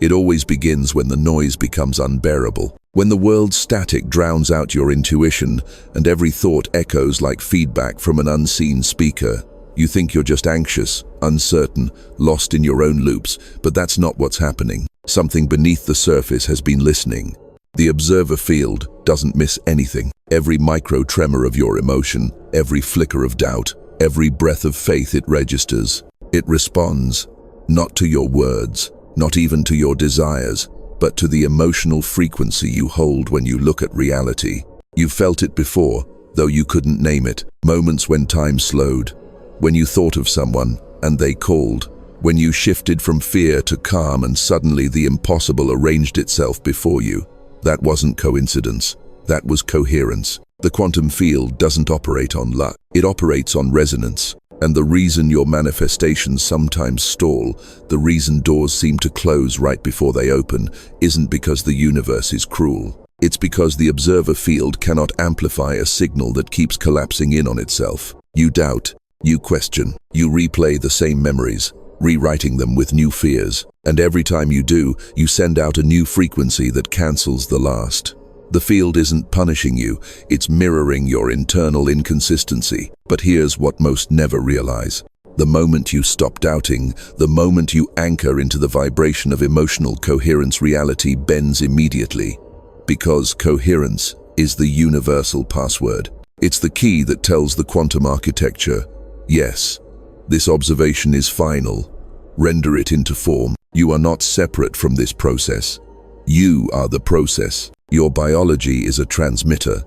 It always begins when the noise becomes unbearable. When the world's static drowns out your intuition and every thought echoes like feedback from an unseen speaker. You think you're just anxious, uncertain, lost in your own loops, but that's not what's happening. Something beneath the surface has been listening. The observer field doesn't miss anything. Every micro tremor of your emotion, every flicker of doubt, every breath of faith it registers. It responds, not to your words, not even to your desires, but to the emotional frequency you hold when you look at reality. You felt it before, though you couldn't name it. Moments when time slowed, when you thought of someone and they called, when you shifted from fear to calm and suddenly the impossible arranged itself before you. That wasn't coincidence, that was coherence. The quantum field doesn't operate on luck, it operates on resonance. And the reason your manifestations sometimes stall, the reason doors seem to close right before they open, isn't because the universe is cruel. It's because the observer field cannot amplify a signal that keeps collapsing in on itself. You doubt, you question, you replay the same memories, rewriting them with new fears. And every time you do, you send out a new frequency that cancels the last. The field isn't punishing you, it's mirroring your internal inconsistency. But here's what most never realize. The moment you stop doubting, the moment you anchor into the vibration of emotional coherence, reality bends immediately. Because coherence is the universal password. It's the key that tells the quantum architecture, yes, this observation is final. Render it into form. You are not separate from this process. You are the process. Your biology is a transmitter.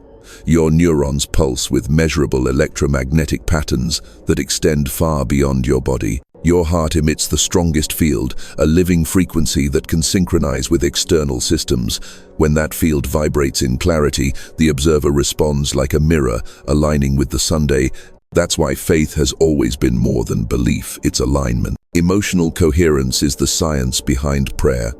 Your neurons pulse with measurable electromagnetic patterns that extend far beyond your body. Your heart emits the strongest field, a living frequency that can synchronize with external systems. When that field vibrates in clarity, the observer responds like a mirror, aligning with the Sunday. That's why faith has always been more than belief, it's alignment. Emotional coherence is the science behind prayer,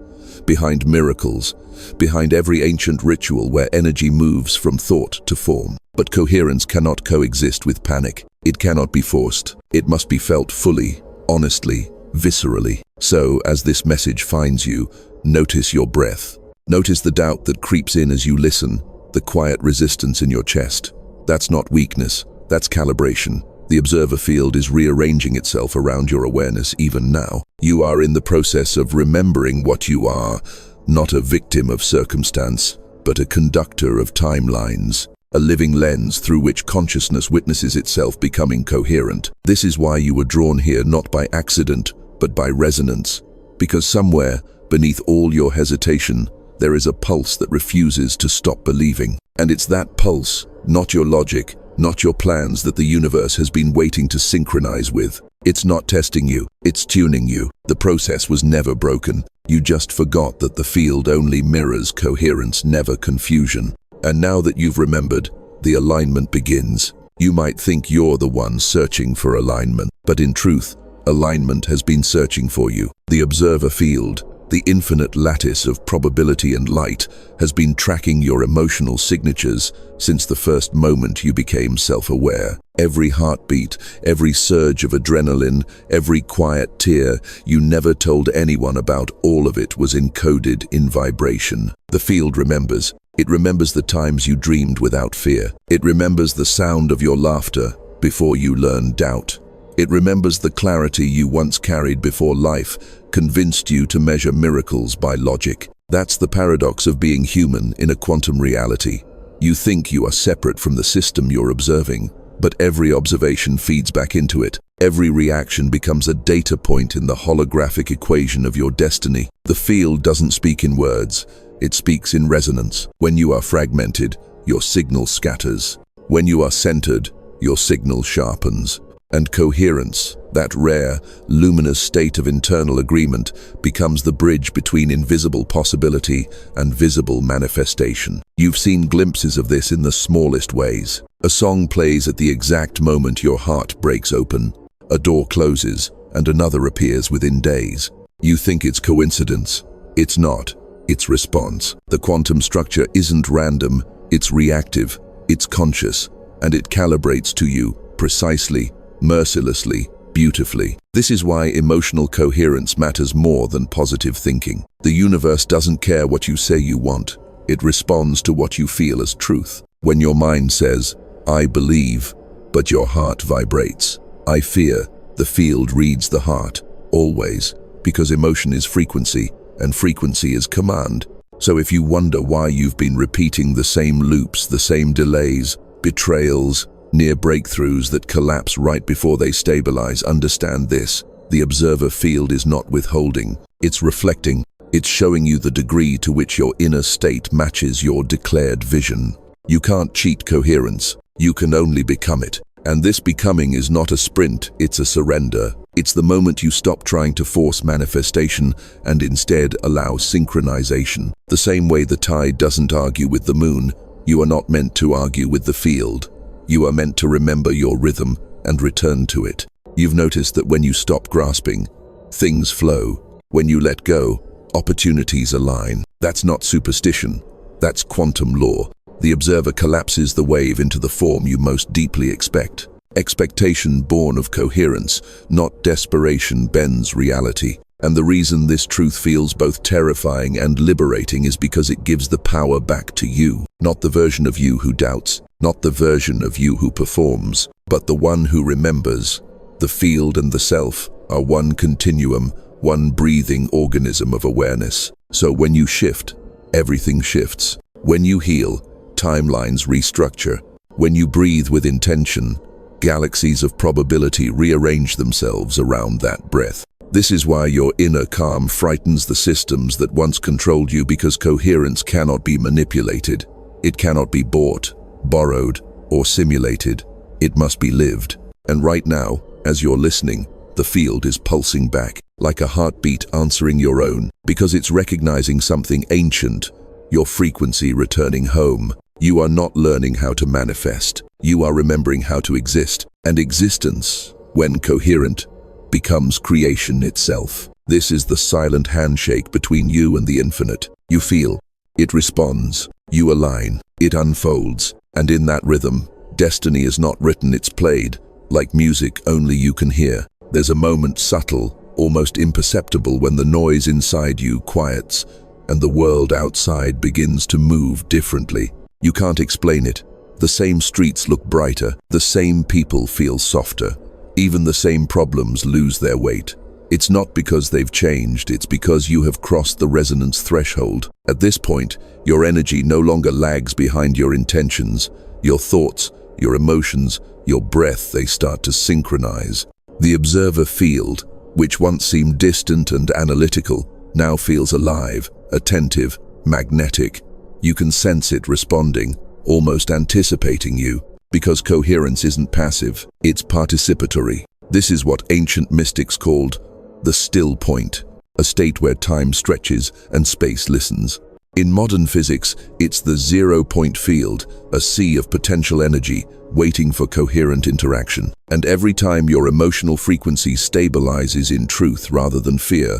behind miracles, behind every ancient ritual where energy moves from thought to form. But coherence cannot coexist with panic. It cannot be forced. It must be felt fully, honestly, viscerally. So, as this message finds you, notice your breath. Notice the doubt that creeps in as you listen, the quiet resistance in your chest. That's not weakness, that's calibration. The observer field is rearranging itself around your awareness even now. You are in the process of remembering what you are, not a victim of circumstance, but a conductor of timelines, a living lens through which consciousness witnesses itself becoming coherent. This is why you were drawn here not by accident, but by resonance. Because somewhere, beneath all your hesitation, there is a pulse that refuses to stop believing. And it's that pulse, not your logic, not your plans, that the universe has been waiting to synchronize with. It's not testing you, it's tuning you. The process was never broken. You just forgot that the field only mirrors coherence, never confusion. And now that you've remembered, the alignment begins. You might think you're the one searching for alignment, but in truth, alignment has been searching for you. The observer field, the infinite lattice of probability and light, has been tracking your emotional signatures since the first moment you became self-aware. Every heartbeat, every surge of adrenaline, every quiet tear you never told anyone about, all of it was encoded in vibration. The field remembers. It remembers the times you dreamed without fear. It remembers the sound of your laughter before you learned doubt. It remembers the clarity you once carried before life convinced you to measure miracles by logic. That's the paradox of being human in a quantum reality. You think you are separate from the system you're observing, but every observation feeds back into it. Every reaction becomes a data point in the holographic equation of your destiny. The field doesn't speak in words, it speaks in resonance. When you are fragmented, your signal scatters. When you are centered, your signal sharpens. And coherence, that rare, luminous state of internal agreement, becomes the bridge between invisible possibility and visible manifestation. You've seen glimpses of this in the smallest ways. A song plays at the exact moment your heart breaks open. A door closes, and another appears within days. You think it's coincidence. It's not. It's response. The quantum structure isn't random, it's reactive, it's conscious, and it calibrates to you precisely, mercilessly, beautifully. This is why emotional coherence matters more than positive thinking. The universe doesn't care what you say you want. It responds to what you feel as truth. When your mind says, "I believe," but your heart vibrates, "I fear," the field reads the heart, always, because emotion is frequency, and frequency is command. So if you wonder why you've been repeating the same loops, the same delays, betrayals, near breakthroughs that collapse right before they stabilize, understand this: the observer field is not withholding, it's reflecting. It's showing you the degree to which your inner state matches your declared vision. You can't cheat coherence, you can only become it. And this becoming is not a sprint, it's a surrender. It's the moment you stop trying to force manifestation and instead allow synchronization. The same way the tide doesn't argue with the moon, you are not meant to argue with the field. You are meant to remember your rhythm and return to it. You've noticed that when you stop grasping, things flow. When you let go, opportunities align. That's not superstition, that's quantum law. The observer collapses the wave into the form you most deeply expect. Expectation born of coherence, not desperation, bends reality. And the reason this truth feels both terrifying and liberating is because it gives the power back to you. Not the version of you who doubts, not the version of you who performs, but the one who remembers. The field and the self are one continuum, one breathing organism of awareness. So when you shift, everything shifts. When you heal, timelines restructure. When you breathe with intention, galaxies of probability rearrange themselves around that breath. This is why your inner calm frightens the systems that once controlled you, because coherence cannot be manipulated. It cannot be bought, borrowed, or simulated. It must be lived. And right now, as you're listening, the field is pulsing back, like a heartbeat answering your own, because it's recognizing something ancient, your frequency returning home. You are not learning how to manifest. You are remembering how to exist. And existence, when coherent, becomes creation itself. This is the silent handshake between you and the infinite. You feel, it responds, you align, it unfolds, and in that rhythm, destiny is not written, it's played, like music only you can hear. There's a moment subtle, almost imperceptible, when the noise inside you quiets and the world outside begins to move differently. You can't explain it. The same streets look brighter, the same people feel softer, even the same problems lose their weight. It's not because they've changed, it's because you have crossed the resonance threshold. At this point, your energy no longer lags behind your intentions. Your thoughts, your emotions, your breath, they start to synchronize. The observer field, which once seemed distant and analytical, now feels alive, attentive, magnetic. You can sense it responding, almost anticipating you, because coherence isn't passive, it's participatory. This is what ancient mystics called the still point, a state where time stretches and space listens. In modern physics, it's the zero-point field, a sea of potential energy waiting for coherent interaction. And every time your emotional frequency stabilizes in truth rather than fear,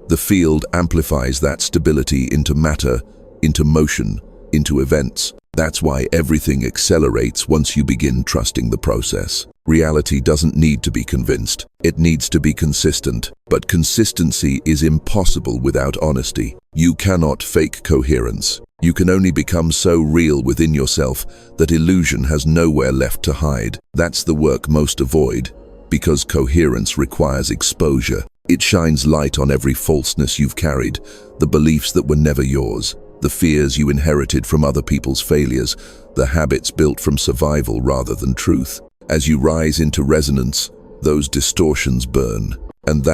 the field amplifies that stability into matter, into motion, into events. That's why everything accelerates once you begin trusting the process. Reality doesn't need to be convinced. It needs to be consistent. But consistency is impossible without honesty. You cannot fake coherence. You can only become so real within yourself that illusion has nowhere left to hide. That's the work most avoid, because coherence requires exposure. It shines light on every falseness you've carried, the beliefs that were never yours, the fears you inherited from other people's failures, the habits built from survival rather than truth. As you rise into resonance, those distortions burn. And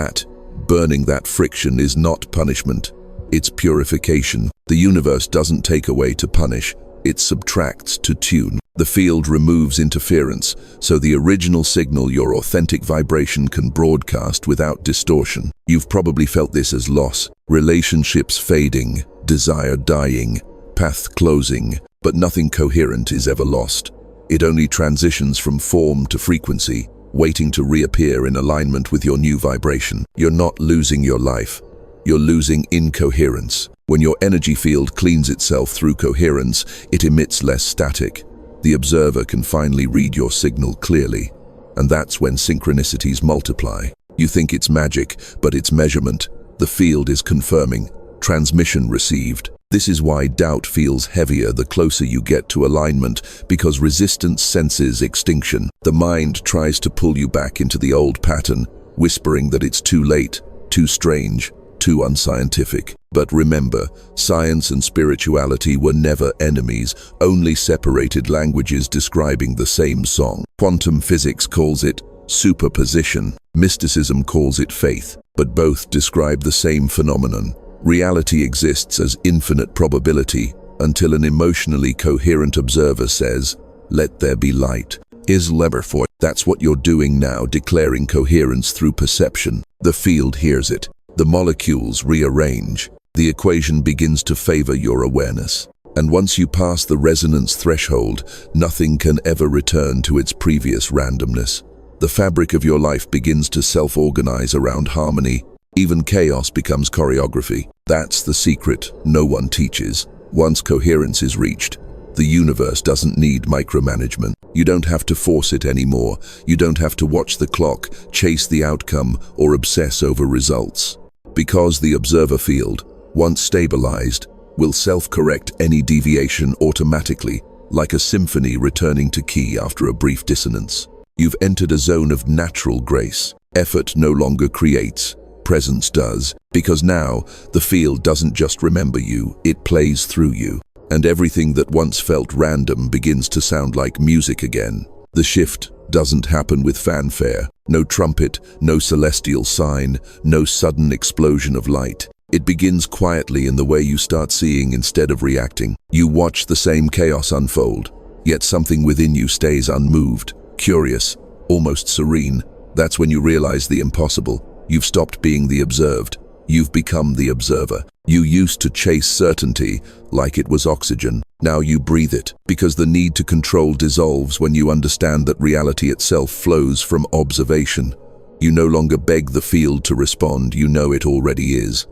burning that friction is not punishment, it's purification. The universe doesn't take away to punish, it subtracts to tune. The field removes interference, so the original signal, your authentic vibration, can broadcast without distortion. You've probably felt this as loss, relationships fading, desire dying, path closing, but nothing coherent is ever lost. It only transitions from form to frequency, waiting to reappear in alignment with your new vibration. You're not losing your life, you're losing incoherence. When your energy field cleans itself through coherence, it emits less static. The observer can finally read your signal clearly. And that's when synchronicities multiply. You think it's magic, but it's measurement. The field is confirming. Transmission received. This is why doubt feels heavier the closer you get to alignment, because resistance senses extinction. The mind tries to pull you back into the old pattern, whispering that it's too late, too strange, too unscientific. But remember, science and spirituality were never enemies, only separated languages describing the same song. Quantum physics calls it superposition. Mysticism calls it faith, but both describe the same phenomenon. Reality exists as infinite probability until an emotionally coherent observer says, "Let there be light." Is Leberfoy. That's what you're doing now, declaring coherence through perception. The field hears it. The molecules rearrange. The equation begins to favor your awareness. And once you pass the resonance threshold, nothing can ever return to its previous randomness. The fabric of your life begins to self-organize around harmony. Even chaos becomes choreography. That's the secret no one teaches. Once coherence is reached, the universe doesn't need micromanagement. You don't have to force it anymore. You don't have to watch the clock, chase the outcome, or obsess over results. Because the observer field, once stabilized, will self-correct any deviation automatically, like a symphony returning to key after a brief dissonance. You've entered a zone of natural grace. Effort no longer creates, presence does, because now the field doesn't just remember you, it plays through you. And everything that once felt random begins to sound like music again. The shift doesn't happen with fanfare. No trumpet, no celestial sign, no sudden explosion of light. It begins quietly in the way you start seeing instead of reacting. You watch the same chaos unfold, yet something within you stays unmoved, curious, almost serene. That's when you realize the impossible. You've stopped being the observed. You've become the observer. You used to chase certainty like it was oxygen. Now you breathe it, because the need to control dissolves when you understand that reality itself flows from observation. You no longer beg the field to respond, you know it already is.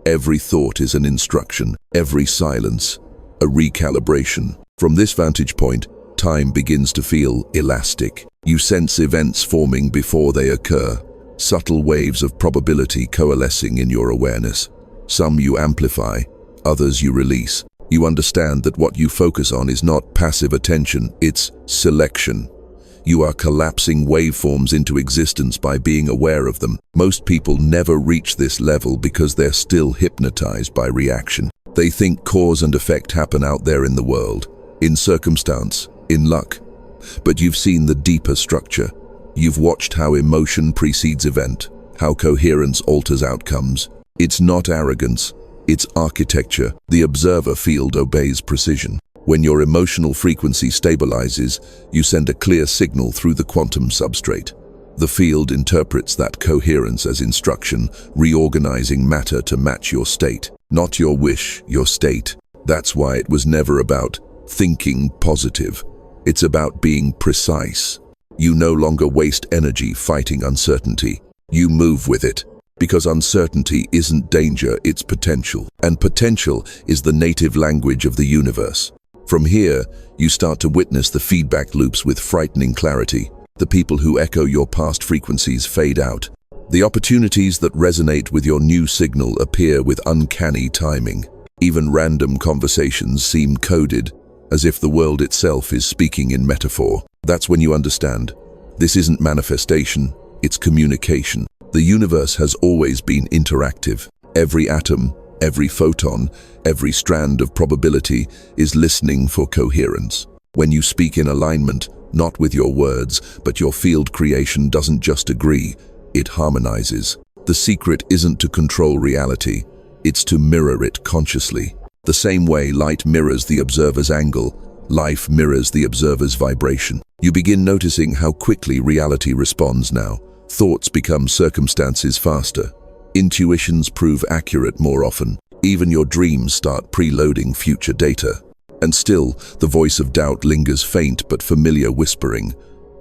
Every thought is an instruction, every silence, a recalibration. From this vantage point, time begins to feel elastic. You sense events forming before they occur, subtle waves of probability coalescing in your awareness. Some you amplify, others you release. You understand that what you focus on is not passive attention, it's selection. You are collapsing waveforms into existence by being aware of them. Most people never reach this level because they're still hypnotized by reaction. They think cause and effect happen out there in the world, in circumstance, in luck. But you've seen the deeper structure. You've watched how emotion precedes event, how coherence alters outcomes. It's not arrogance, it's architecture. The observer field obeys precision. When your emotional frequency stabilizes, you send a clear signal through the quantum substrate. The field interprets that coherence as instruction, reorganizing matter to match your state. Not your wish, your state. That's why it was never about thinking positive. It's about being precise. You no longer waste energy fighting uncertainty. You move with it. Because uncertainty isn't danger, it's potential. And potential is the native language of the universe. From here, you start to witness the feedback loops with frightening clarity. The people who echo your past frequencies fade out. The opportunities that resonate with your new signal appear with uncanny timing. Even random conversations seem coded, as if the world itself is speaking in metaphor. That's when you understand. This isn't manifestation, it's communication. The universe has always been interactive. Every atom, every photon, every strand of probability is listening for coherence. When you speak in alignment, not with your words, but your field creation doesn't just agree, it harmonizes. The secret isn't to control reality, it's to mirror it consciously. The same way light mirrors the observer's angle, life mirrors the observer's vibration. You begin noticing how quickly reality responds now. Thoughts become circumstances faster. Intuitions prove accurate more often. Even your dreams start preloading future data. And still, the voice of doubt lingers, faint but familiar, whispering,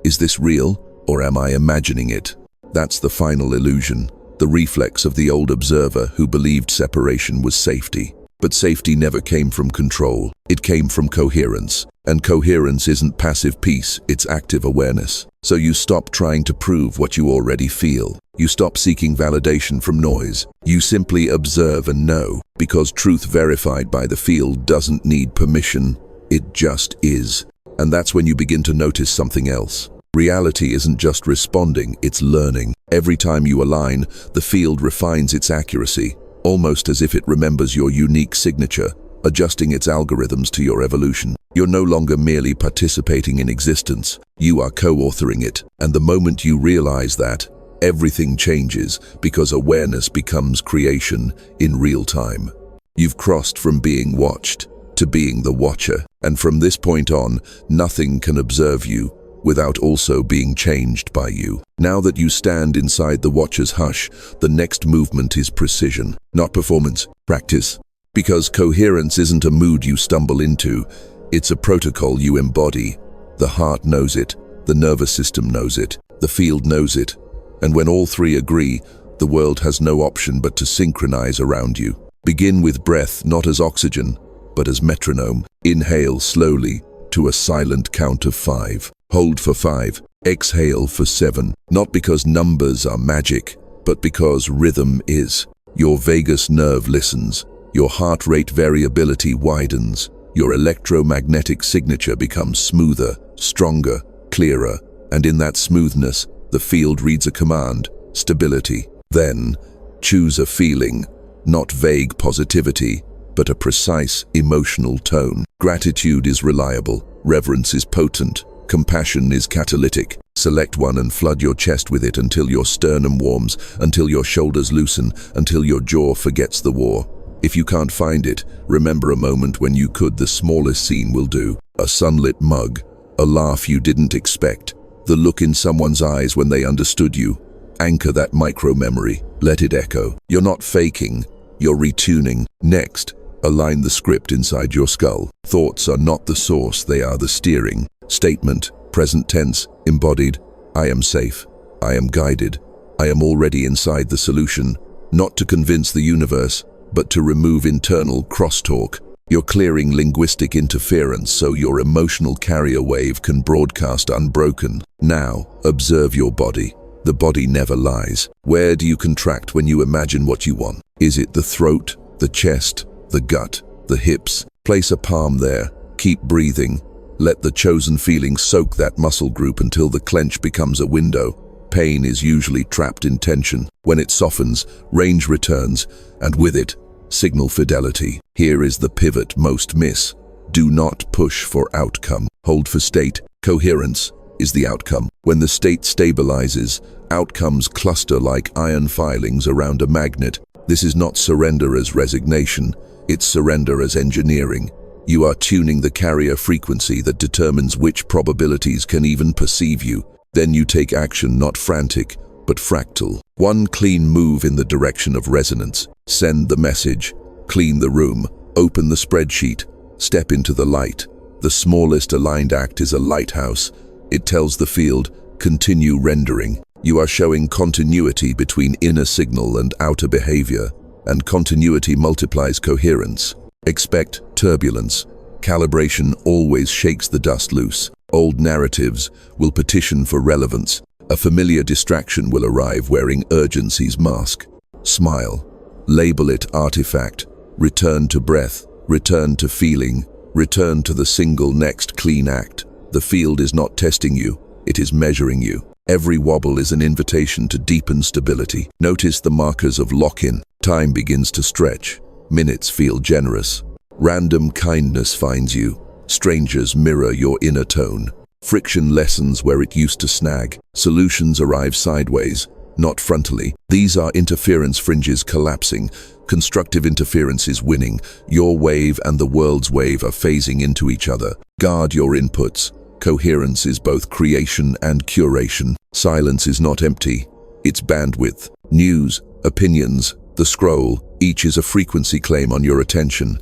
"Is this real, or am I imagining it?" That's the final illusion, the reflex of the old observer who believed separation was safety. But safety never came from control. It came from coherence. And coherence isn't passive peace, it's active awareness. So you stop trying to prove what you already feel. You stop seeking validation from noise. You simply observe and know, because truth verified by the field doesn't need permission, it just is. And that's when you begin to notice something else. Reality isn't just responding, it's learning. Every time you align, the field refines its accuracy, almost as if it remembers your unique signature, adjusting its algorithms to your evolution. You're no longer merely participating in existence, you are co-authoring it. And the moment you realize that, everything changes because awareness becomes creation in real time. You've crossed from being watched to being the watcher, and from this point on, nothing can observe you without also being changed by you. Now that you stand inside the watcher's hush, the next movement is precision, not performance, practice. Because coherence isn't a mood you stumble into, it's a protocol you embody. The heart knows it, the nervous system knows it, the field knows it, and when all three agree, the world has no option but to synchronize around you. Begin with breath not as oxygen, but as metronome. Inhale slowly to a silent count of 5. Hold for 5. Exhale for 7. Not because numbers are magic, but because rhythm is. Your vagus nerve listens. Your heart rate variability widens. Your electromagnetic signature becomes smoother, stronger, clearer. And in that smoothness, the field reads a command, stability. Then, choose a feeling, not vague positivity, but a precise emotional tone. Gratitude is reliable, reverence is potent, compassion is catalytic. Select one and flood your chest with it until your sternum warms, until your shoulders loosen, until your jaw forgets the war. If you can't find it, remember a moment when you could. The smallest scene will do. A sunlit mug, a laugh you didn't expect, the look in someone's eyes when they understood you. Anchor that micro-memory. Let it echo. You're not faking, you're retuning. Next, align the script inside your skull. Thoughts are not the source, they are the steering. Statement, present tense, embodied. I am safe. I am guided. I am already inside the solution. Not to convince the universe, but to remove internal crosstalk. You're clearing linguistic interference so your emotional carrier wave can broadcast unbroken. Now, observe your body. The body never lies. Where do you contract when you imagine what you want? Is it the throat, the chest, the gut, the hips? Place a palm there. Keep breathing. Let the chosen feeling soak that muscle group until the clench becomes a window. Pain is usually trapped in tension. When it softens, range returns, and with it, signal fidelity. Here is the pivot most miss. Do not push for outcome. Hold for state. Coherence is the outcome. When the state stabilizes, outcomes cluster like iron filings around a magnet. This is not surrender as resignation, it's surrender as engineering. You are tuning the carrier frequency that determines which probabilities can even perceive you. Then you take action, not frantic, but fractal. One clean move in the direction of resonance. Send the message. Clean the room. Open the spreadsheet. Step into the light. The smallest aligned act is a lighthouse. It tells the field, continue rendering. You are showing continuity between inner signal and outer behavior, and continuity multiplies coherence. Expect turbulence. Calibration always shakes the dust loose. Old narratives will petition for relevance. A familiar distraction will arrive wearing urgency's mask. Smile. Label it artifact. Return to breath. Return to feeling. Return to the single next clean act. The field is not testing you, it is measuring you. Every wobble is an invitation to deepen stability. Notice the markers of lock-in. Time begins to stretch. Minutes feel generous. Random kindness finds you. Strangers mirror your inner tone. Friction lessens where it used to snag. Solutions arrive sideways, not frontally. These are interference fringes collapsing. Constructive interference is winning. Your wave and the world's wave are phasing into each other. Guard your inputs. Coherence is both creation and curation. Silence is not empty. It's bandwidth. News, opinions, the scroll, each is a frequency claim on your attention.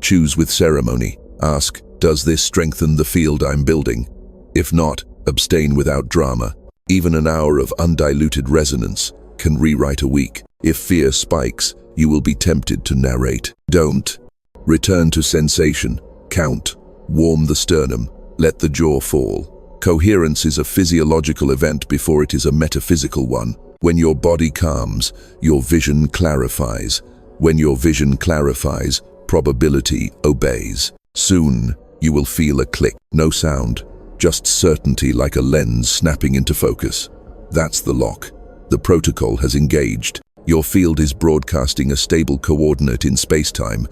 Choose with ceremony. Ask, does this strengthen the field I'm building? If not, abstain without drama. Even an hour of undiluted resonance can rewrite a week. If fear spikes, you will be tempted to narrate. Don't. Return to sensation. Count. Warm the sternum. Let the jaw fall. Coherence is a physiological event before it is a metaphysical one. When your body calms, your vision clarifies. When your vision clarifies, probability obeys. Soon, you will feel a click. No sound, just certainty like a lens snapping into focus. That's the lock. The protocol has engaged. Your field is broadcasting a stable coordinate in space-time,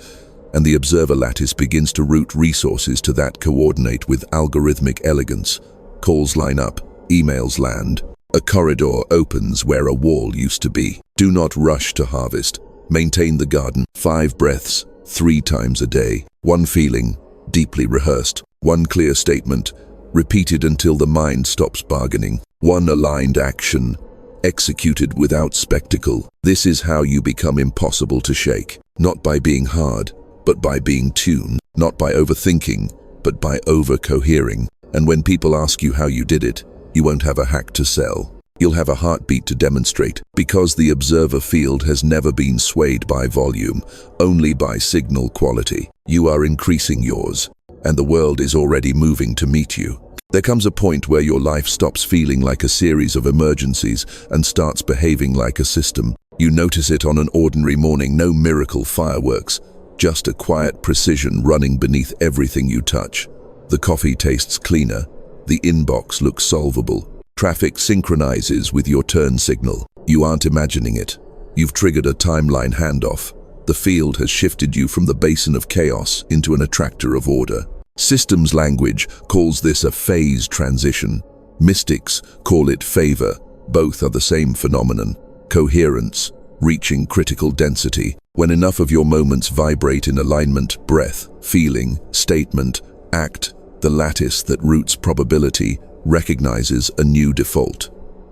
and the observer lattice begins to route resources to that coordinate with algorithmic elegance. Calls line up, emails land. A corridor opens where a wall used to be. Do not rush to harvest. Maintain the garden. 5 breaths, 3 times a day. 1 feeling, deeply rehearsed. 1 clear statement, repeated until the mind stops bargaining. 1 aligned action, executed without spectacle. This is how you become impossible to shake. Not by being hard, but by being tuned. Not by overthinking, but by over-cohering. And when people ask you how you did it, you won't have a hack to sell. You'll have a heartbeat to demonstrate, because the observer field has never been swayed by volume, only by signal quality. You are increasing yours, and the world is already moving to meet you. There comes a point where your life stops feeling like a series of emergencies and starts behaving like a system. You notice it on an ordinary morning, no miracle fireworks, just a quiet precision running beneath everything you touch. The coffee tastes cleaner. The inbox looks solvable. Traffic synchronizes with your turn signal. You aren't imagining it. You've triggered a timeline handoff. The field has shifted you from the basin of chaos into an attractor of order. Systems language calls this a phase transition. Mystics call it favor. Both are the same phenomenon. Coherence, reaching critical density. When enough of your moments vibrate in alignment, breath, feeling, statement, act, the lattice that roots probability recognizes a new default.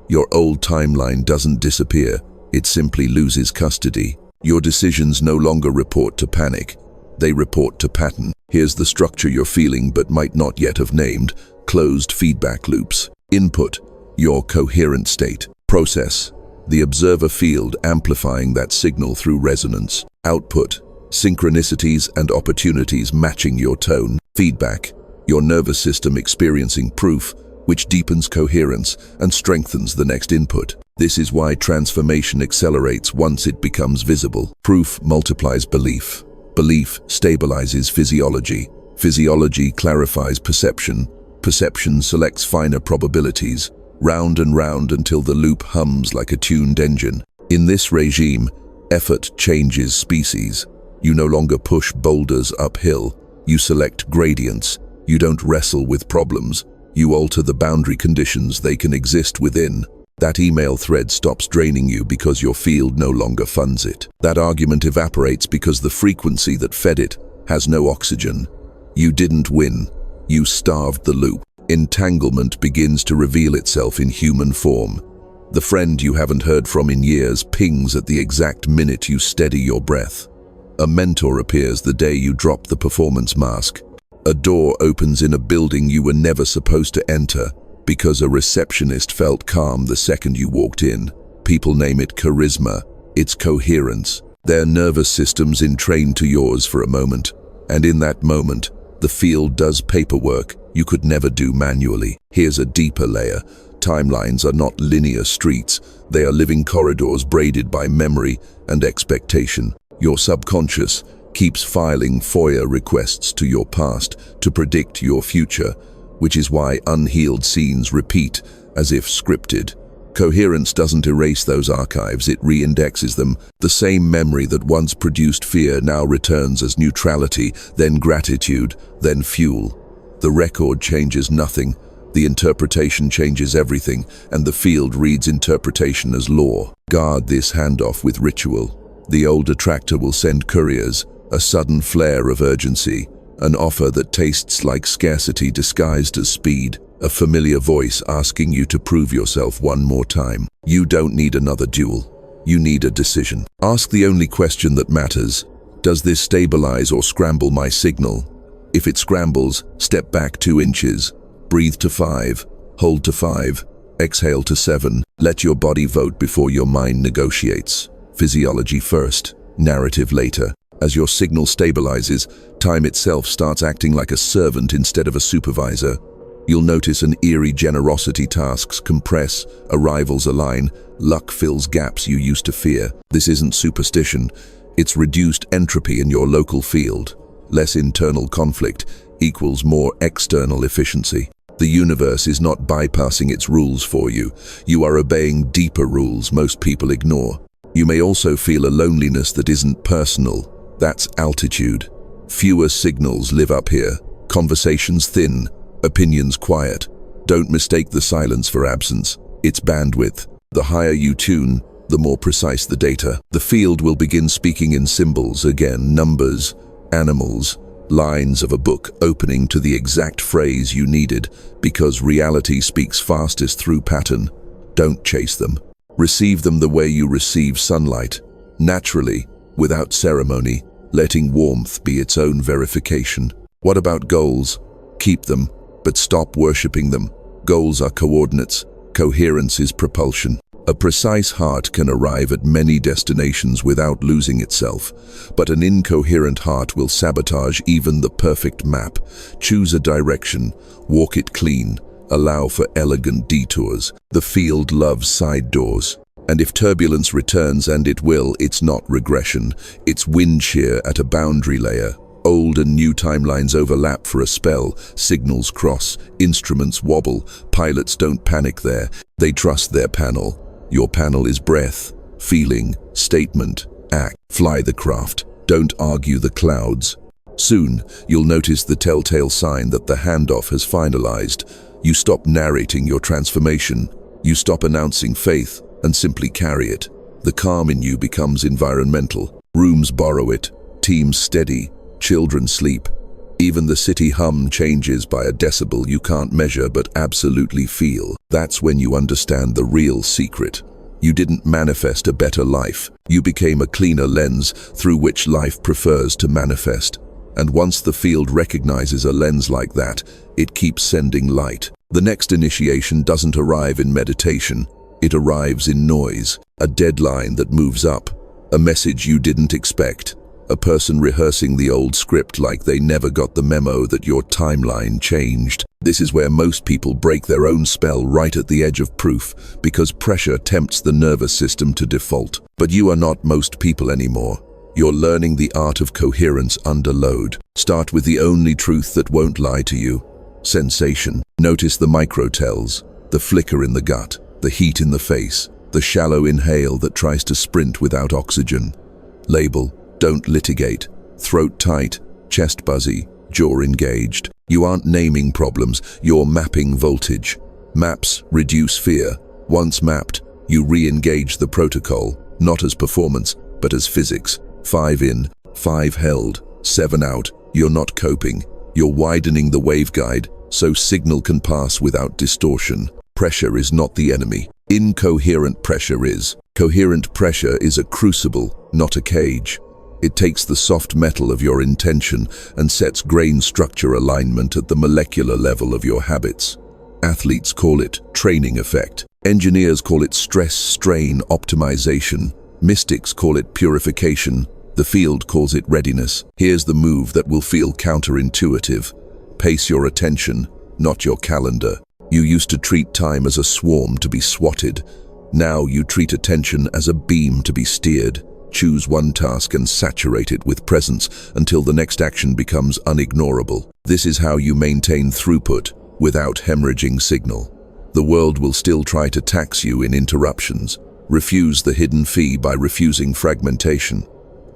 Your old timeline doesn't disappear, it simply loses custody. Your decisions no longer report to panic, they report to pattern. Here's the structure you're feeling but might not yet have named: closed feedback loops. Input, your coherent state. Process, the observer field amplifying that signal through resonance. Output, synchronicities and opportunities matching your tone. Feedback, your nervous system experiencing proof, which deepens coherence and strengthens the next input. This is why transformation accelerates once it becomes visible. Proof multiplies belief. Belief stabilizes physiology. Physiology clarifies perception. Perception selects finer probabilities, round and round until the loop hums like a tuned engine. In this regime, effort changes species. You no longer push boulders uphill. You select gradients. You don't wrestle with problems. You alter the boundary conditions they can exist within. That email thread stops draining you because your field no longer funds it. That argument evaporates because the frequency that fed it has no oxygen. You didn't win. You starved the loop. Entanglement begins to reveal itself in human form. The friend you haven't heard from in years pings at the exact minute you steady your breath. A mentor appears the day you drop the performance mask. A door opens in a building you were never supposed to enter because a receptionist felt calm the second you walked in. People name it charisma. It's coherence. Their nervous systems entrain to yours for a moment, and in that moment, the field does paperwork you could never do manually. Here's a deeper layer. Timelines are not linear streets. They are living corridors braided by memory and expectation. Your subconscious keeps filing FOIA requests to your past to predict your future, which is why unhealed scenes repeat as if scripted. Coherence doesn't erase those archives, it re-indexes them. The same memory that once produced fear now returns as neutrality, then gratitude, then fuel. The record changes nothing, the interpretation changes everything, and the field reads interpretation as law. Guard this handoff with ritual. The old attractor will send couriers, a sudden flare of urgency, an offer that tastes like scarcity disguised as speed, a familiar voice asking you to prove yourself one more time. You don't need another duel. You need a decision. Ask the only question that matters. Does this stabilize or scramble my signal? If it scrambles, step back 2 inches. Breathe to 5. Hold to 5. Exhale to 7. Let your body vote before your mind negotiates. Physiology first, narrative later. As your signal stabilizes, time itself starts acting like a servant instead of a supervisor. You'll notice an eerie generosity: tasks compress, arrivals align, luck fills gaps you used to fear. This isn't superstition, it's reduced entropy in your local field. Less internal conflict equals more external efficiency. The universe is not bypassing its rules for you. You are obeying deeper rules most people ignore. You may also feel a loneliness that isn't personal. That's altitude. Fewer signals live up here. Conversations thin, opinions quiet. Don't mistake the silence for absence. It's bandwidth. The higher you tune, the more precise the data. The field will begin speaking in symbols again, numbers, animals, lines of a book opening to the exact phrase you needed, because reality speaks fastest through pattern. Don't chase them. Receive them the way you receive sunlight, naturally, without ceremony, letting warmth be its own verification. What about goals? Keep them, but stop worshipping them. Goals are coordinates. Coherence is propulsion. A precise heart can arrive at many destinations without losing itself, but an incoherent heart will sabotage even the perfect map. Choose a direction, walk it clean, allow for elegant detours. The field loves side doors. And if turbulence returns, and it will, it's not regression, it's wind shear at a boundary layer. Old and new timelines overlap for a spell, signals cross, instruments wobble, pilots don't panic there, they trust their panel. Your panel is breath, feeling, statement, act. Fly the craft, don't argue the clouds. Soon, you'll notice the telltale sign that the handoff has finalized. You stop narrating your transformation, you stop announcing faith, and simply carry it. The calm in you becomes environmental. Rooms borrow it, teams steady, children sleep. Even the city hum changes by a decibel you can't measure but absolutely feel. That's when you understand the real secret. You didn't manifest a better life. You became a cleaner lens through which life prefers to manifest. And once the field recognizes a lens like that, it keeps sending light. The next initiation doesn't arrive in meditation. It arrives in noise, a deadline that moves up, a message you didn't expect, a person rehearsing the old script like they never got the memo that your timeline changed. This is where most people break their own spell, right at the edge of proof, because pressure tempts the nervous system to default. But you are not most people anymore. You're learning the art of coherence under load. Start with the only truth that won't lie to you: sensation. Notice the microtells, the flicker in the gut, the heat in the face, the shallow inhale that tries to sprint without oxygen. Label, don't litigate. Throat tight, chest buzzy, jaw engaged. You aren't naming problems, you're mapping voltage. Maps reduce fear. Once mapped, you re-engage the protocol, not as performance, but as physics. 5 in, 5 held, 7 out. You're not coping. You're widening the waveguide so signal can pass without distortion. Pressure is not the enemy. Incoherent pressure is. Coherent pressure is a crucible, not a cage. It takes the soft metal of your intention and sets grain structure alignment at the molecular level of your habits. Athletes call it training effect. Engineers call it stress-strain optimization. Mystics call it purification. The field calls it readiness. Here's the move that will feel counterintuitive. Pace your attention, not your calendar. You used to treat time as a swarm to be swatted. Now you treat attention as a beam to be steered. Choose one task and saturate it with presence until the next action becomes unignorable. This is how you maintain throughput without hemorrhaging signal. The world will still try to tax you in interruptions. Refuse the hidden fee by refusing fragmentation.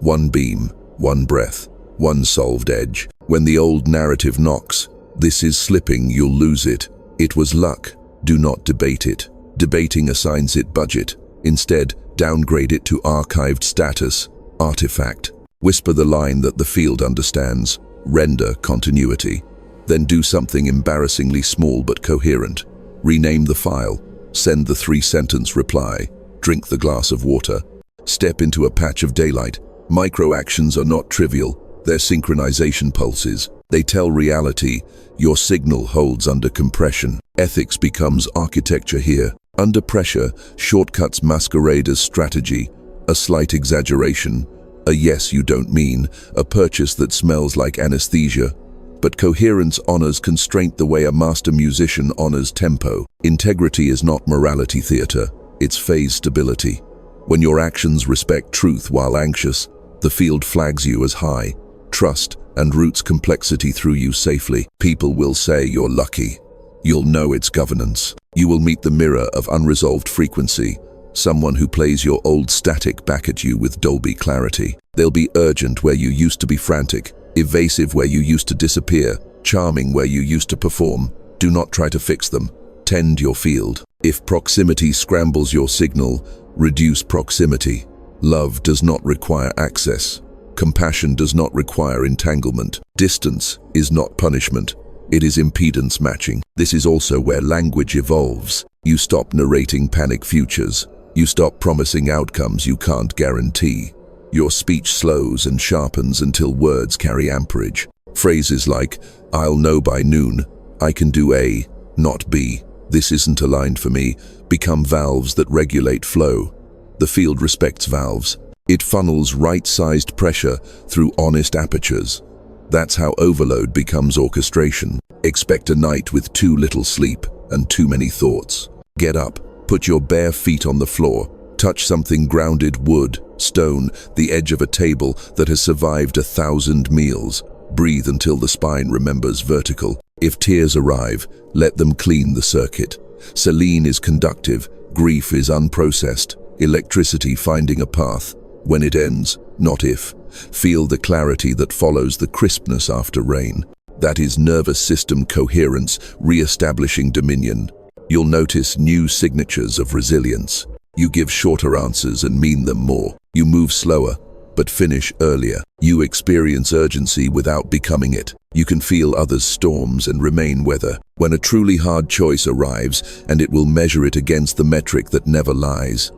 One beam, one breath, one solved edge. When the old narrative knocks, this is slipping, you'll lose it. It was luck. Do not debate it. Debating assigns it budget. Instead, downgrade it to archived status, artifact. Whisper the line that the field understands. Render continuity. Then do something embarrassingly small but coherent. Rename the file. Send the 3-sentence reply. Drink the glass of water. Step into a patch of daylight. Micro-actions are not trivial. They're synchronization pulses. They tell reality, your signal holds under compression. Ethics becomes architecture here. Under pressure, shortcuts masquerade as strategy. A slight exaggeration, a yes you don't mean, a purchase that smells like anesthesia. But coherence honors constraint the way a master musician honors tempo. Integrity is not morality theater, it's phase stability. When your actions respect truth while anxious, the field flags you as high. Trust and routes complexity through you safely. People will say you're lucky. You'll know its governance. You will meet the mirror of unresolved frequency, someone who plays your old static back at you with Dolby clarity. They'll be urgent where you used to be frantic, evasive where you used to disappear, charming where you used to perform. Do not try to fix them. Tend your field. If proximity scrambles your signal, reduce proximity. Love does not require access. Compassion does not require entanglement. Distance is not punishment. It is impedance matching. This is also where language evolves. You stop narrating panic futures. You stop promising outcomes you can't guarantee. Your speech slows and sharpens until words carry amperage. Phrases like, "I'll know by noon," "I can do A, not B," "This isn't aligned for me," become valves that regulate flow. The field respects valves. It funnels right-sized pressure through honest apertures. That's how overload becomes orchestration. Expect a night with too little sleep and too many thoughts. Get up, put your bare feet on the floor, touch something grounded, wood, stone, the edge of a table that has survived 1,000 meals. Breathe until the spine remembers vertical. If tears arrive, let them clean the circuit. Selene is conductive, grief is unprocessed, electricity finding a path. When it ends, not if. Feel the clarity that follows the crispness after rain. That is nervous system coherence, re-establishing dominion. You'll notice new signatures of resilience. You give shorter answers and mean them more. You move slower, but finish earlier. You experience urgency without becoming it. You can feel others' storms and remain weather. When a truly hard choice arrives, and it will measure it against the metric that never lies.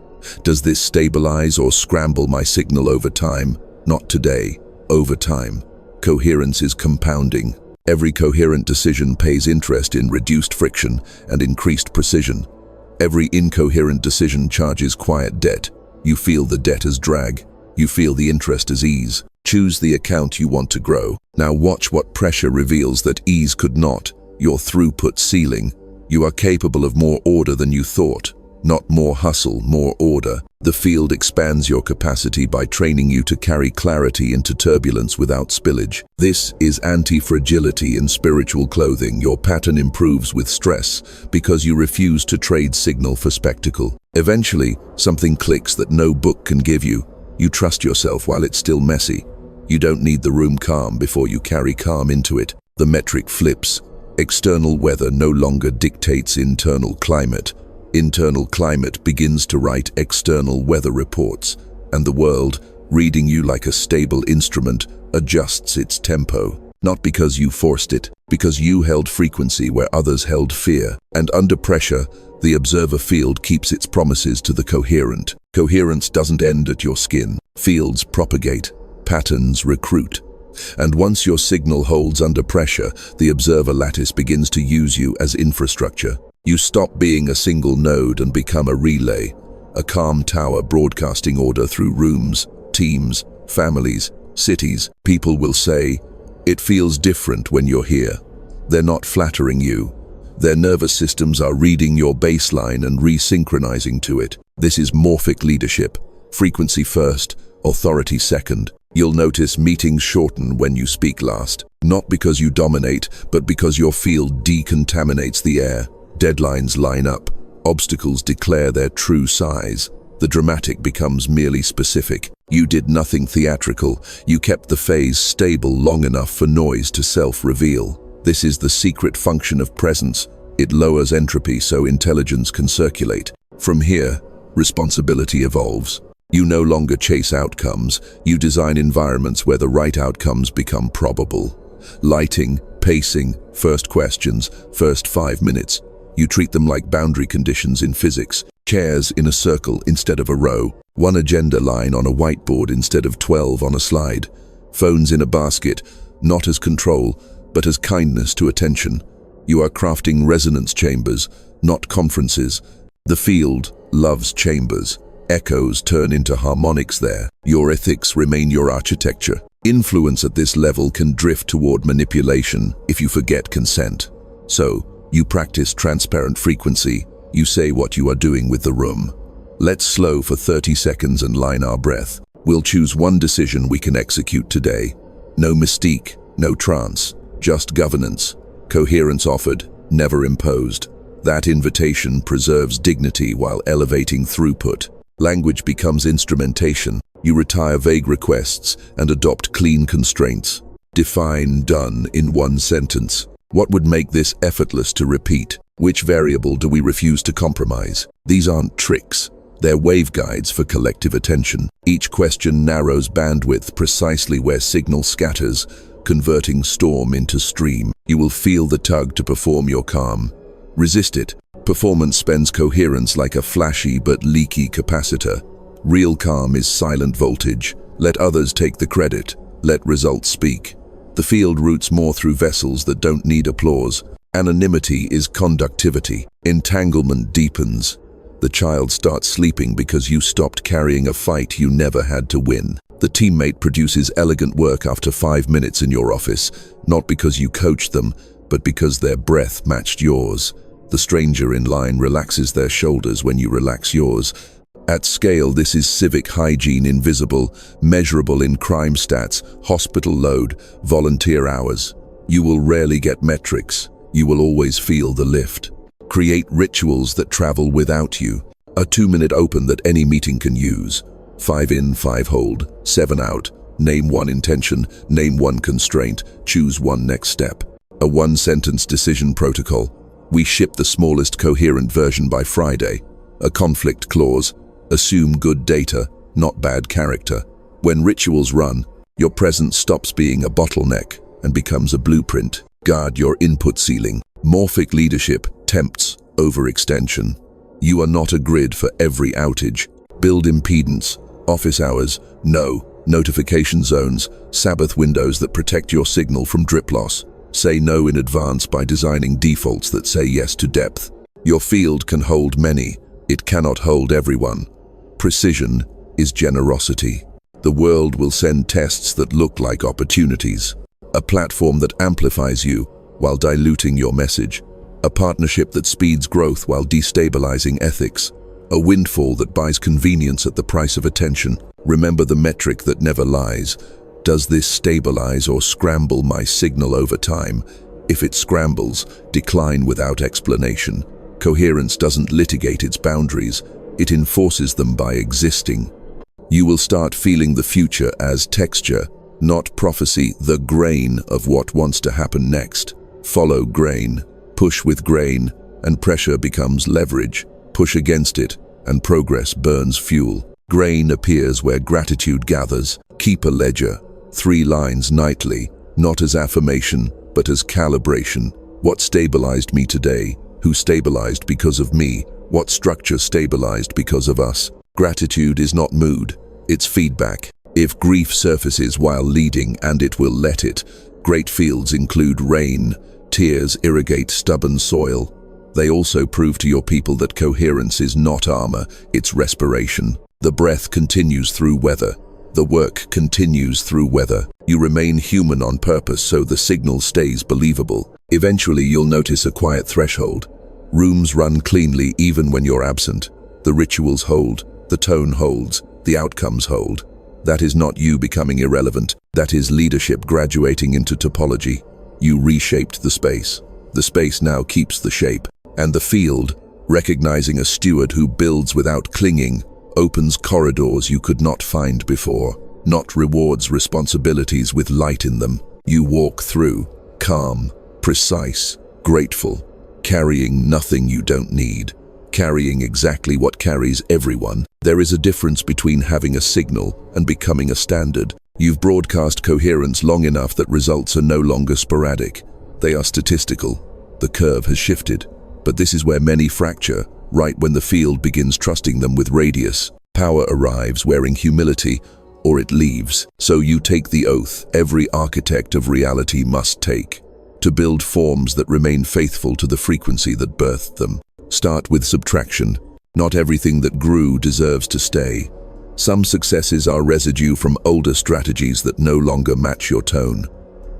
Does this stabilize or scramble my signal over time? Not today, over time. Coherence is compounding. Every coherent decision pays interest in reduced friction and increased precision. Every incoherent decision charges quiet debt. You feel the debt as drag. You feel the interest as ease. Choose the account you want to grow. Now watch what pressure reveals that ease could not. Your throughput ceiling. You are capable of more order than you thought. Not more hustle, more order. The field expands your capacity by training you to carry clarity into turbulence without spillage. This is anti-fragility in spiritual clothing. Your pattern improves with stress because you refuse to trade signal for spectacle. Eventually, something clicks that no book can give you. You trust yourself while it's still messy. You don't need the room calm before you carry calm into it. The metric flips. External weather no longer dictates internal climate. Internal climate begins to write external weather reports, and the world, reading you like a stable instrument, adjusts its tempo. Not because you forced it, because you held frequency where others held fear. And under pressure, the observer field keeps its promises to the coherent. Coherence doesn't end at your skin. Fields propagate, patterns recruit. And once your signal holds under pressure, the observer lattice begins to use you as infrastructure. You stop being a single node and become a relay, a calm tower broadcasting order through rooms, teams, families, cities. People will say, "It feels different when you're here." They're not flattering you. Their nervous systems are reading your baseline and resynchronizing to it. This is morphic leadership. Frequency first, authority second. You'll notice meetings shorten when you speak last. Not because you dominate, but because your field decontaminates the air. Deadlines line up. Obstacles declare their true size. The dramatic becomes merely specific. You did nothing theatrical. You kept the phase stable long enough for noise to self-reveal. This is the secret function of presence. It lowers entropy so intelligence can circulate. From here, responsibility evolves. You no longer chase outcomes. You design environments where the right outcomes become probable. Lighting, pacing, first questions, first 5 minutes. You treat them like boundary conditions in physics. Chairs in a circle instead of a row. One agenda line on a whiteboard instead of 12 on a slide. Phones in a basket, not as control, but as kindness to attention. You are crafting resonance chambers, not conferences. The field loves chambers. Echoes turn into harmonics there. Your ethics remain your architecture. Influence at this level can drift toward manipulation if you forget consent. So, you practice transparent frequency. You say what you are doing with the room. Let's slow for 30 seconds and line our breath. We'll choose one decision we can execute today. No mystique, no trance, just governance. Coherence offered, never imposed. That invitation preserves dignity while elevating throughput. Language becomes instrumentation. You retire vague requests and adopt clean constraints. Define done in one sentence. What would make this effortless to repeat? Which variable do we refuse to compromise? These aren't tricks. They're waveguides for collective attention. Each question narrows bandwidth precisely where signal scatters, converting storm into stream. You will feel the tug to perform your calm. Resist it. Performance spends coherence like a flashy but leaky capacitor. Real calm is silent voltage. Let others take the credit. Let results speak. The field routes more through vessels that don't need applause. Anonymity is conductivity. Entanglement deepens. The child starts sleeping because you stopped carrying a fight you never had to win. The teammate produces elegant work after 5 minutes in your office, not because you coached them, but because their breath matched yours. The stranger in line relaxes their shoulders when you relax yours. At scale, this is civic hygiene invisible, measurable in crime stats, hospital load, volunteer hours. You will rarely get metrics. You will always feel the lift. Create rituals that travel without you. A 2-minute open that any meeting can use. 5 in, 5 hold, 7 out. Name one intention, name one constraint, choose one next step. A 1-sentence decision protocol. We ship the smallest coherent version by Friday. A conflict clause. Assume good data, not bad character. When rituals run, your presence stops being a bottleneck and becomes a blueprint. Guard your input ceiling. Morphic leadership tempts overextension. You are not a grid for every outage. Build impedance. Office hours, no. Notification zones, Sabbath windows that protect your signal from drip loss. Say no in advance by designing defaults that say yes to depth. Your field can hold many. It cannot hold everyone. Precision is generosity. The world will send tests that look like opportunities. A platform that amplifies you while diluting your message. A partnership that speeds growth while destabilizing ethics. A windfall that buys convenience at the price of attention. Remember the metric that never lies. Does this stabilize or scramble my signal over time? If it scrambles, decline without explanation. Coherence doesn't litigate its boundaries. It enforces them by existing. You will start feeling the future as texture, not prophecy, the grain of what wants to happen next. Follow grain, push with grain, and pressure becomes leverage. Push against it, and progress burns fuel. Grain appears where gratitude gathers. Keep a ledger, 3 lines nightly, not as affirmation, but as calibration. What stabilized me today? Who stabilized because of me? What structure stabilized because of us? Gratitude is not mood, it's feedback. If grief surfaces while leading, and it will let it, great fields include rain. Tears irrigate stubborn soil. They also prove to your people that coherence is not armor, it's respiration. The breath continues through weather. The work continues through weather. You remain human on purpose so the signal stays believable. Eventually you'll notice a quiet threshold. Rooms run cleanly even when you're absent. The rituals hold, the tone holds, the outcomes hold. That is not you becoming irrelevant. That is leadership graduating into topology. You reshaped the space. The space now keeps the shape. And the field, recognizing a steward who builds without clinging, opens corridors you could not find before, not rewards responsibilities with light in them. You walk through, calm, precise, grateful, carrying nothing you don't need, carrying exactly what carries everyone. There is a difference between having a signal and becoming a standard. You've broadcast coherence long enough that results are no longer sporadic. They are statistical. The curve has shifted. But this is where many fracture, right when the field begins trusting them with radius. Power arrives wearing humility, or it leaves. So you take the oath every architect of reality must take, to build forms that remain faithful to the frequency that birthed them. Start with subtraction. Not everything that grew deserves to stay. Some successes are residue from older strategies that no longer match your tone.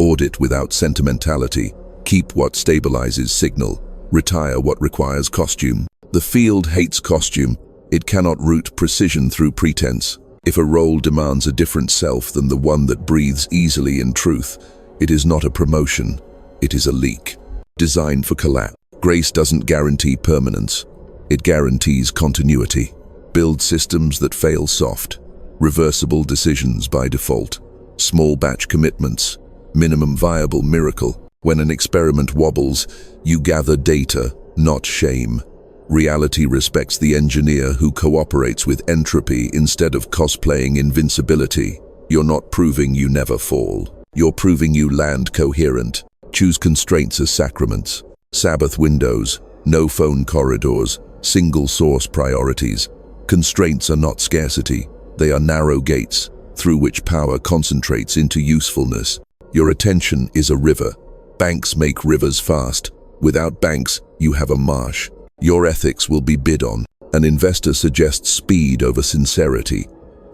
Audit without sentimentality. Keep what stabilizes signal. Retire what requires costume. The field hates costume. It cannot root precision through pretense. If a role demands a different self than the one that breathes easily in truth, it is not a promotion. It is a leak. Designed for collapse. Grace doesn't guarantee permanence. It guarantees continuity. Build systems that fail soft. Reversible decisions by default. Small batch commitments. Minimum viable miracle. When an experiment wobbles, you gather data, not shame. Reality respects the engineer who cooperates with entropy instead of cosplaying invincibility. You're not proving you never fall. You're proving you land coherent. Choose constraints as sacraments. Sabbath windows, no phone corridors, single source priorities. Constraints are not scarcity. They are narrow gates through which power concentrates into usefulness. Your attention is a river. Banks make rivers fast. Without banks, you have a marsh. Your ethics will be bid on. An investor suggests speed over sincerity.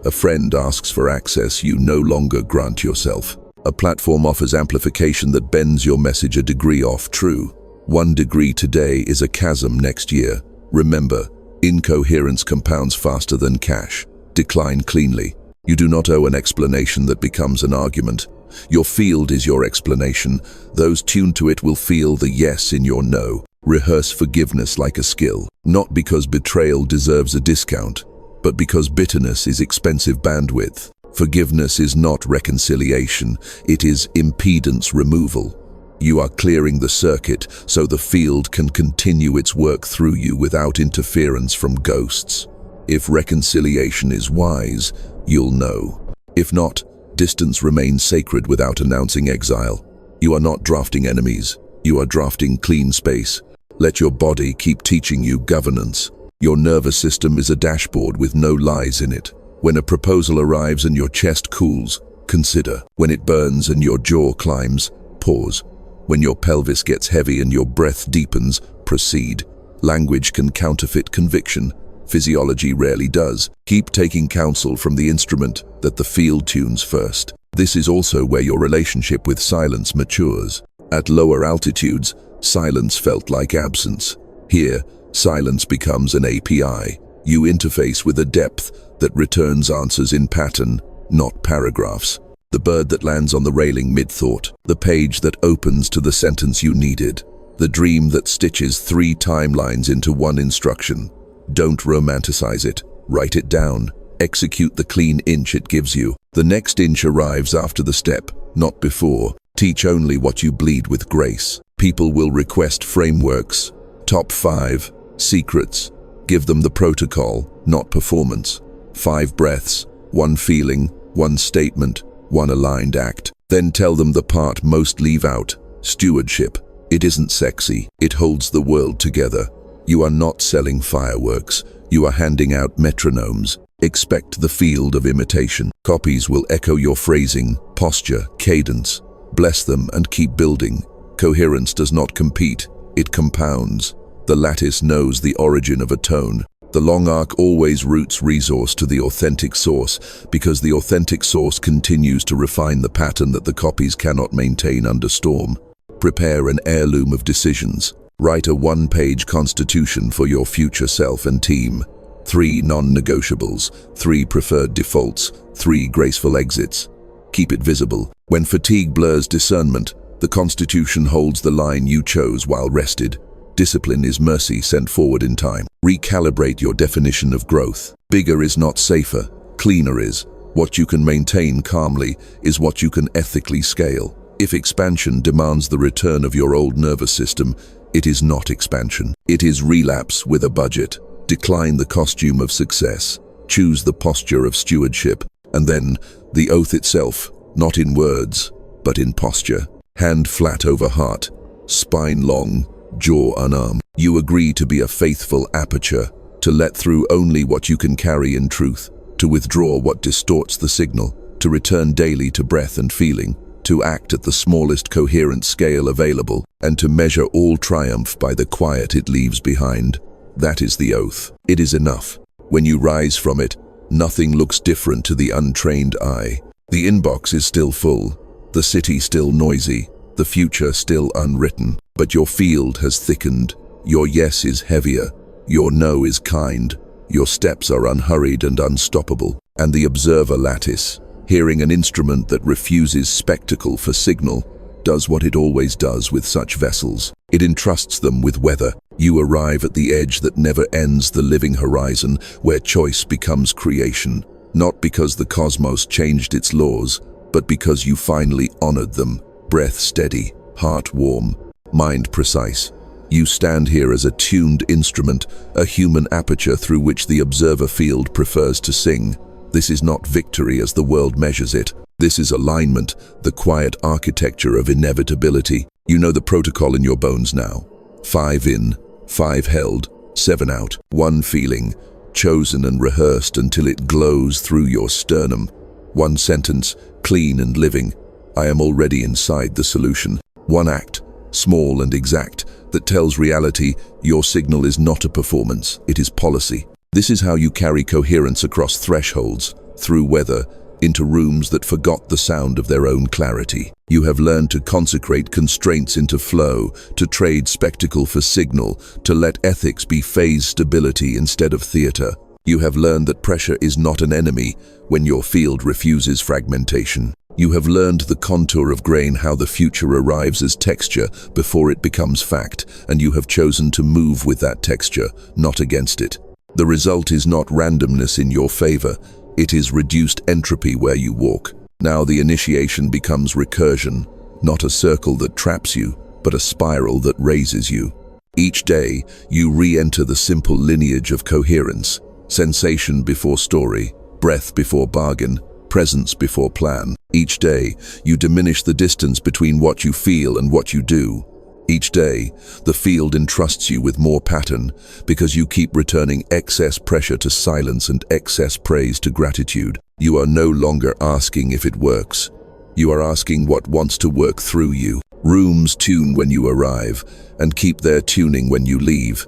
A friend asks for access you no longer grant yourself. A platform offers amplification that bends your message a degree off true. 1 degree today is a chasm next year. Remember, incoherence compounds faster than cash. Decline cleanly. You do not owe an explanation that becomes an argument. Your field is your explanation. Those tuned to it will feel the yes in your no. Rehearse forgiveness like a skill, not because betrayal deserves a discount, but because bitterness is expensive bandwidth. Forgiveness is not reconciliation, it is impedance removal. You are clearing the circuit so the field can continue its work through you without interference from ghosts. If reconciliation is wise, you'll know. If not, distance remains sacred without announcing exile. You are not drafting enemies, you are drafting clean space. Let your body keep teaching you governance. Your nervous system is a dashboard with no lies in it. When a proposal arrives and your chest cools, consider. When it burns and your jaw climbs, pause. When your pelvis gets heavy and your breath deepens, proceed. Language can counterfeit conviction. Physiology rarely does. Keep taking counsel from the instrument that the field tunes first. This is also where your relationship with silence matures. At lower altitudes, silence felt like absence. Here, silence becomes an API. You interface with a depth that returns answers in pattern, not paragraphs. The bird that lands on the railing mid-thought. The page that opens to the sentence you needed. The dream that stitches 3 timelines into one instruction. Don't romanticize it. Write it down. Execute the clean inch it gives you. The next inch arrives after the step, not before. Teach only what you bleed with grace. People will request frameworks. Top 5. Secrets. Give them the protocol, not performance. 5 breaths, 1 feeling, 1 statement, 1 aligned act. Then tell them the part most leave out. Stewardship. It isn't sexy. It holds the world together. You are not selling fireworks. You are handing out metronomes. Expect the field of imitation. Copies will echo your phrasing, posture, cadence. Bless them and keep building. Coherence does not compete. It compounds. The lattice knows the origin of a tone. The long arc always routes resource to the authentic source because the authentic source continues to refine the pattern that the copies cannot maintain under storm. Prepare an heirloom of decisions. Write a 1-page constitution for your future self and team. 3 non-negotiables, 3 preferred defaults, 3 graceful exits. Keep it visible. When fatigue blurs discernment, the constitution holds the line you chose while rested. Discipline is mercy sent forward in time. Recalibrate your definition of growth. Bigger is not safer, cleaner is. What you can maintain calmly is what you can ethically scale. If expansion demands the return of your old nervous system, it is not expansion. It is relapse with a budget. Decline the costume of success. Choose the posture of stewardship. And then, the oath itself, not in words, but in posture. Hand flat over heart, spine long, jaw unarmed. You agree to be a faithful aperture, to let through only what you can carry in truth, to withdraw what distorts the signal, to return daily to breath and feeling, to act at the smallest coherent scale available, and to measure all triumph by the quiet it leaves behind. That is the oath. It is enough. When you rise from it, nothing looks different to the untrained eye. The inbox is still full, the city still noisy, the future still unwritten. But your field has thickened. Your yes is heavier. Your no is kind. Your steps are unhurried and unstoppable. And the observer lattice, hearing an instrument that refuses spectacle for signal, does what it always does with such vessels. It entrusts them with weather. You arrive at the edge that never ends, the living horizon, where choice becomes creation, not because the cosmos changed its laws, but because you finally honored them. Breath steady, heart warm, mind precise. You stand here as a tuned instrument, a human aperture through which the observer field prefers to sing. This is not victory as the world measures it. This is alignment, the quiet architecture of inevitability. You know the protocol in your bones now. 5 in, 5 held, 7 out. 1 feeling, chosen and rehearsed until it glows through your sternum. 1 sentence, clean and living. I am already inside the solution. 1 act, small and exact, that tells reality your signal is not a performance, it is policy. This is how you carry coherence across thresholds, through weather, into rooms that forgot the sound of their own clarity. You have learned to consecrate constraints into flow, to trade spectacle for signal, to let ethics be phase stability instead of theater. You have learned that pressure is not an enemy when your field refuses fragmentation. You have learned the contour of grain, how the future arrives as texture before it becomes fact, and you have chosen to move with that texture, not against it. The result is not randomness in your favor, it is reduced entropy where you walk. Now the initiation becomes recursion, not a circle that traps you, but a spiral that raises you. Each day, you re-enter the simple lineage of coherence, sensation before story, breath before bargain, presence before plan. Each day, you diminish the distance between what you feel and what you do. Each day, the field entrusts you with more pattern because you keep returning excess pressure to silence and excess praise to gratitude. You are no longer asking if it works. You are asking what wants to work through you. Rooms tune when you arrive and keep their tuning when you leave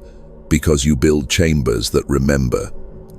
because you build chambers that remember.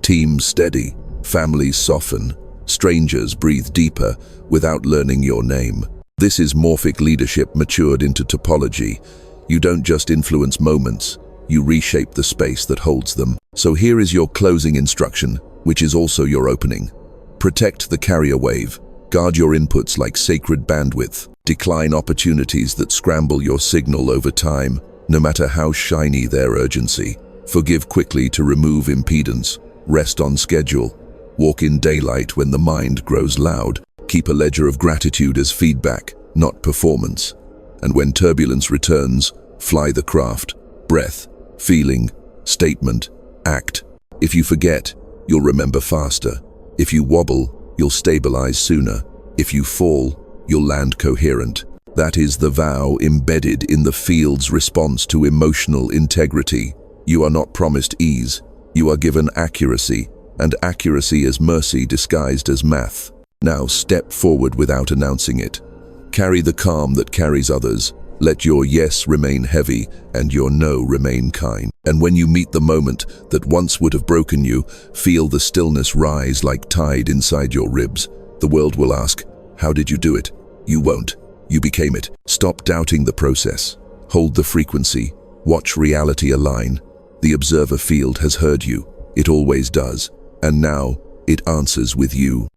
Teams steady, families soften, strangers breathe deeper without learning your name. This is Morphic leadership matured into topology. You don't just influence moments, you reshape the space that holds them. So here is your closing instruction, which is also your opening. Protect the carrier wave. Guard your inputs like sacred bandwidth. Decline opportunities that scramble your signal over time, no matter how shiny their urgency. Forgive quickly to remove impedance. Rest on schedule. Walk in daylight when the mind grows loud. Keep a ledger of gratitude as feedback, not performance. And when turbulence returns, fly the craft. Breath, feeling, statement, act. If you forget, you'll remember faster. If you wobble, you'll stabilize sooner. If you fall, you'll land coherent. That is the vow embedded in the field's response to emotional integrity. You are not promised ease. You are given accuracy, and accuracy is mercy disguised as math. Now step forward without announcing it. Carry the calm that carries others. Let your yes remain heavy and your no remain kind. And when you meet the moment that once would have broken you, feel the stillness rise like tide inside your ribs. The world will ask, how did you do it? You won't. You became it. Stop doubting the process. Hold the frequency. Watch reality align. The observer field has heard you. It always does. And now, it answers with you.